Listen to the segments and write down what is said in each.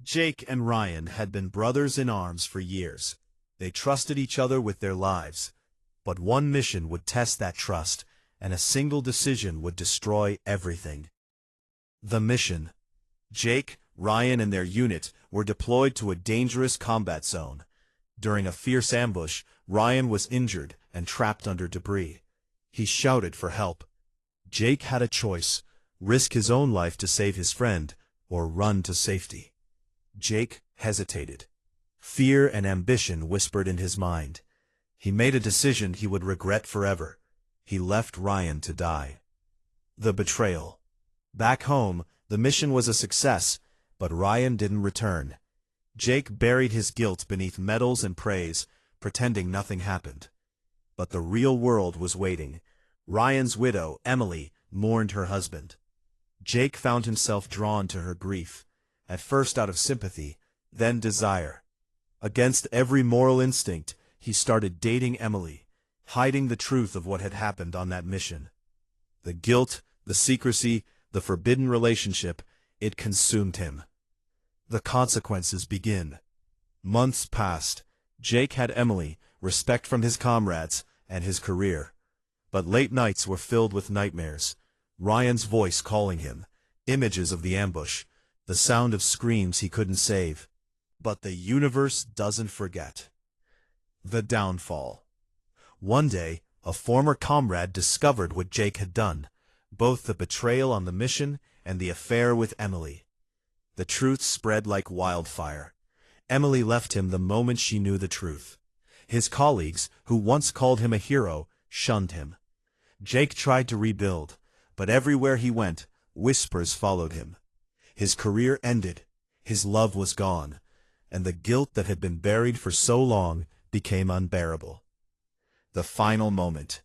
Jake and Ryan had been brothers in arms for years. They trusted each other with their lives. But one mission would test that trust, and a single decision would destroy everything. The mission. Jake, Ryan, and their unit were deployed to a dangerous combat zone. During a fierce ambush, Ryan was injured and trapped under debris. He shouted for help. Jake had a choice: risk his own life to save his friend, or run to safety. Jake hesitated. Fear and ambition whispered in his mind. He made a decision he would regret forever. He left Ryan to die. The betrayal. Back home, the mission was a success, but Ryan didn't return. Jake buried his guilt beneath medals and praise, pretending nothing happened. But the real world was waiting. Ryan's widow, Emily, mourned her husband. Jake found himself drawn to her grief, at first out of sympathy, then desire. Against every moral instinct, he started dating Emily, hiding the truth of what had happened on that mission. The guilt, the secrecy, the forbidden relationship, it consumed him. The consequences begin. Months passed. Jake had Emily, respect from his comrades, and his career. But late nights were filled with nightmares. Ryan's voice calling him, images of the ambush, the sound of screams he couldn't save. But the universe doesn't forget. The downfall. One day, a former comrade discovered what Jake had done, both the betrayal on the mission and the affair with Emily. The truth spread like wildfire. Emily left him the moment she knew the truth. His colleagues, who once called him a hero, shunned him. Jake tried to rebuild, but everywhere he went, whispers followed him. His career ended, his love was gone, and the guilt that had been buried for so long became unbearable. The final moment.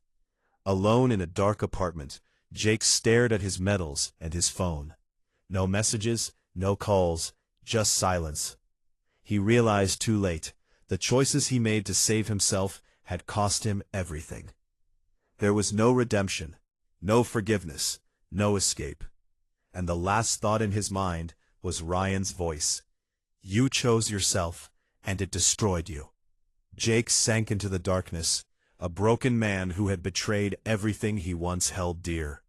Alone in a dark apartment, Jake stared at his medals and his phone. No messages, no calls, just silence. He realized too late, the choices he made to save himself had cost him everything. There was no redemption, no forgiveness, no escape. And the last thought in his mind was Ryan's voice. You chose yourself, and it destroyed you. Jake sank into the darkness, a broken man who had betrayed everything he once held dear.